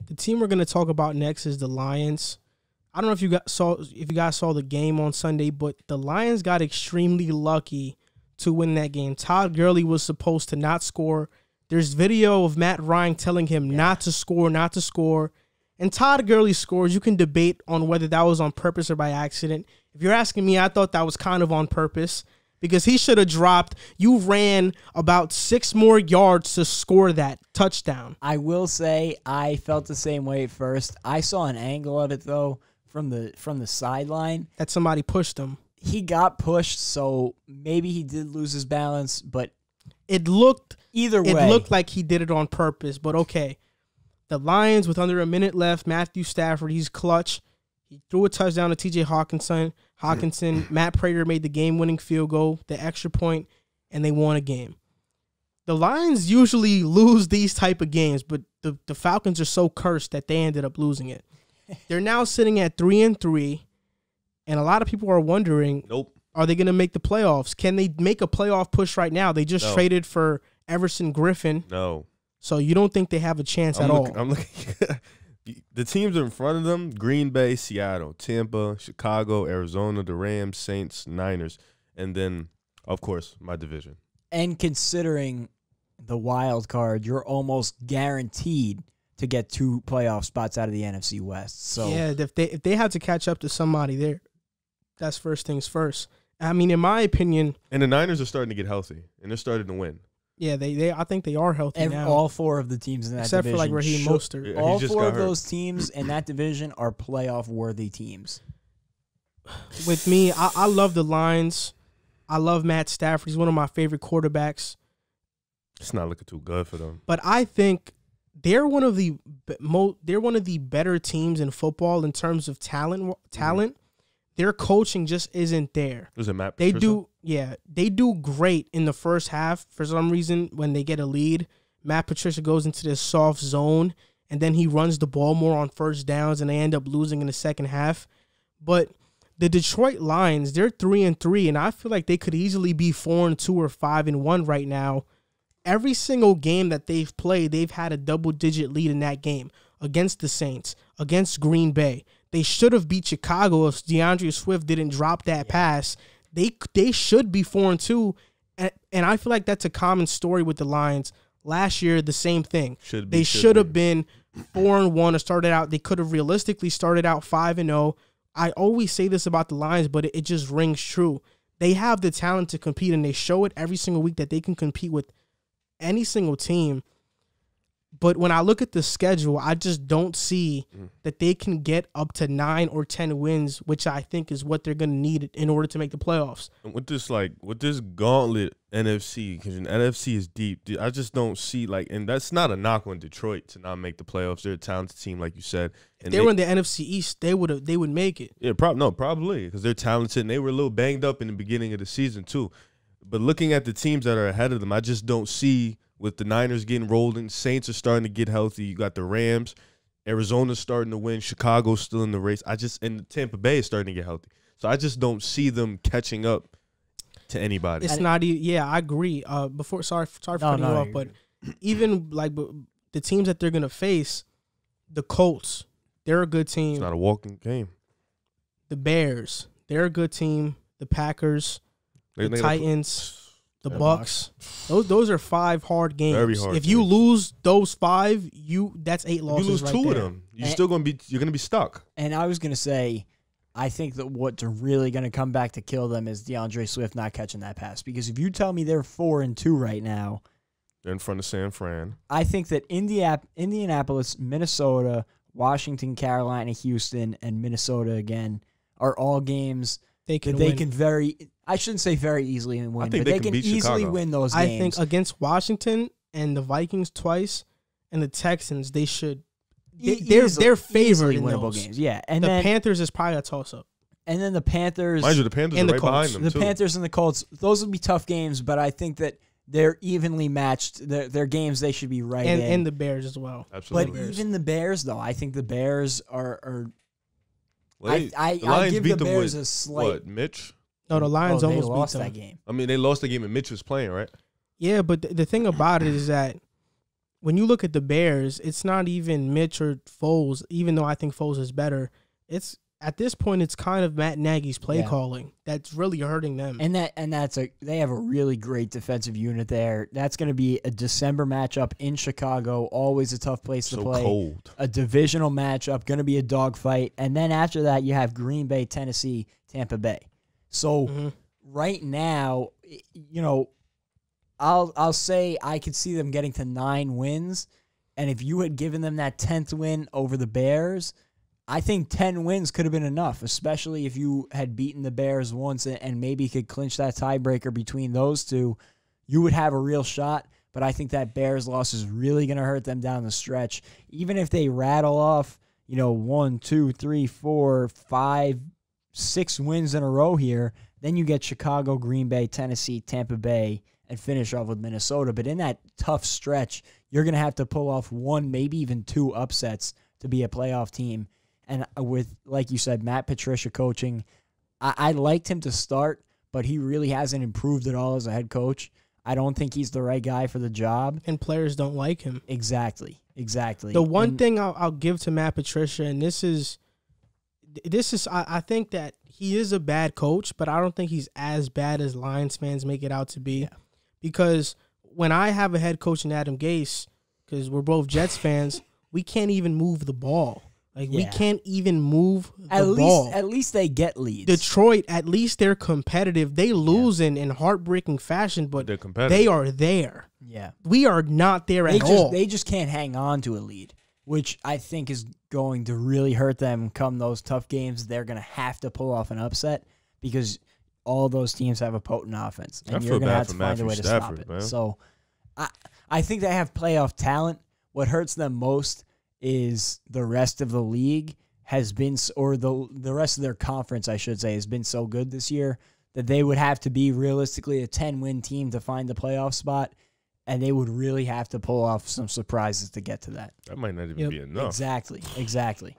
The team we're going to talk about next is the Lions. I don't know if you guys saw the game on Sunday, but the Lions got extremely lucky to win that game. Todd Gurley was supposed to not score. There's video of Matt Ryan telling him not to score. And Todd Gurley scores. You can debate on whether that was on purpose or by accident. If you're asking me, I thought that was kind of on purpose because he should have dropped. You ran about 6 more yards to score that touchdown. I will say I felt the same way at first. I saw an angle of it, though, from the sideline. That somebody pushed him. He got pushed, so maybe he did lose his balance, but it looked either way. It looked like he did it on purpose, but okay. The Lions, with under a minute left, Matthew Stafford, he's clutch. He threw a touchdown to T.J. Hawkinson. Matt Prater made the game-winning field goal, the extra point, and they won a game. The Lions usually lose these type of games, but the Falcons are so cursed that they ended up losing it. They're now sitting at 3-3, and a lot of people are wondering, are they going to make the playoffs? Can they make a playoff push right now? They just traded for Everson Griffin. No. So you don't think they have a chance at all? I'm looking. The teams in front of them: Green Bay, Seattle, Tampa, Chicago, Arizona, the Rams, Saints, Niners, and then, of course, my division. And considering the wild card, you're almost guaranteed to get 2 playoff spots out of the NFC West. So yeah, if they have to catch up to somebody there, that's first things first. I mean, in my opinion, and the Niners are starting to get healthy, and they're starting to win. Yeah, I think they are healthy now. All 4 of the teams in that except division. Except for, like, Raheem Mostert. All 4 of those teams in that division are playoff-worthy teams. With me, I love the Lions. I love Matt Stafford. He's one of my favorite quarterbacks. It's not looking too good for them. But I think they're one of the better teams in football in terms of talent. Their coaching just isn't there. Was it Matt Patricia? They do great in the first half. For some reason, when they get a lead, Matt Patricia goes into this soft zone, and then he runs the ball more on first downs, and they end up losing in the second half. But the Detroit Lions, they're 3-3, and I feel like they could easily be 4-2 or 5-1 right now. Every single game that they've played, they've had a double-digit lead in that game against the Saints, against Green Bay. They should have beat Chicago if DeAndre Swift didn't drop that pass. They should be 4-2, and I feel like that's a common story with the Lions. Last year, the same thing. They should have been 4-1 or started out. They could have realistically started out 5-0. I always say this about the Lions, but it just rings true. They have the talent to compete, and they show it every single week that they can compete with any single team. But when I look at the schedule, I just don't see that they can get up to 9 or 10 wins, which I think is what they're going to need in order to make the playoffs. And with this gauntlet NFC, because the NFC is deep, I just don't see and that's not a knock on Detroit to not make the playoffs. They're a talented team, like you said. And if they were in the NFC East, they would make it. Yeah, probably because they're talented and they were a little banged up in the beginning of the season too. But looking at the teams that are ahead of them, I just don't see. With the Niners getting rolling, Saints are starting to get healthy. You got the Rams, Arizona's starting to win, Chicago's still in the race. And Tampa Bay is starting to get healthy. So I just don't see them catching up to anybody. It's not. Yeah, I agree. Sorry for cutting you off, but even the teams that they're gonna face, the Colts, they're a good team. It's not a walking game. The Bears, they're a good team. The Packers, the Titans. The Bucks, those are 5 hard games. Very hard. If you lose those 5, that's 8 losses. You lose right 2 there. of them, you're gonna be stuck. And I was gonna say, I think that what's really gonna come back to kill them is DeAndre Swift not catching that pass. Because if you tell me they're 4-2 right now, they're in front of San Fran. I think that Indianapolis, Minnesota, Washington, Carolina, Houston, and Minnesota again are all games they can very. I shouldn't say very easily win, but they can easily win those games. I think against Washington and the Vikings twice and the Texans, they should. They're favored in winnable those games. Yeah, and the then Panthers is probably a toss-up. And then the Panthers, mind you, the Panthers are right behind them. The Panthers and the Colts, those would be tough games, but I think that they're evenly matched. They're games they should be right in. And the Bears as well. Absolutely. But even the Bears, though, I think the Bears are I give the Bears a slight. What, Mitch? No, the Lions almost lost beat them. that game. I mean, they lost the game and Mitch was playing, right? Yeah, but the thing about it is that when you look at the Bears, it's not even Mitch or Foles, even though I think Foles is better. It's at this point, it's kind of Matt Nagy's play calling that's really hurting them. And they have a really great defensive unit there. That's going to be a December matchup in Chicago, always a tough place to play. Cold. A divisional matchup, going to be a dogfight. And then after that, you have Green Bay, Tennessee, Tampa Bay. So right now, I'll say I could see them getting to 9 wins. And if you had given them that 10th win over the Bears, I think 10 wins could have been enough, especially if you had beaten the Bears once and maybe could clinch that tiebreaker between those two. You would have a real shot, but I think that Bears loss is really going to hurt them down the stretch. Even if they rattle off, 1, 2, 3, 4, 5, 6 wins in a row here, then you get Chicago, Green Bay, Tennessee, Tampa Bay, and finish off with Minnesota. But in that tough stretch, you're going to have to pull off 1, maybe even 2 upsets to be a playoff team. And with, like you said, Matt Patricia coaching, I liked him to start, but he really hasn't improved at all as a head coach. I don't think he's the right guy for the job. And players don't like him. Exactly. The one thing I'll give to Matt Patricia, and this is I think that he is a bad coach, but I don't think he's as bad as Lions fans make it out to be. Yeah. Because when I have a head coach in Adam Gase, because we're both Jets fans, we can't even move the ball. We can't even move the ball. At least they get leads. Detroit, at least they're competitive. They lose in heartbreaking fashion, but they are there. Yeah. We are not there at all. They just can't hang on to a lead, which I think is going to really hurt them come those tough games. They're going to have to pull off an upset because all those teams have a potent offense, and you're going to have to find a way to stop it. Man. So I think they have playoff talent. What hurts them most is the rest of the league has been, or the rest of their conference, I should say, has been so good this year that they would have to be realistically a 10-win team to find the playoff spot, and they would really have to pull off some surprises to get to that. That might not even be enough. Exactly.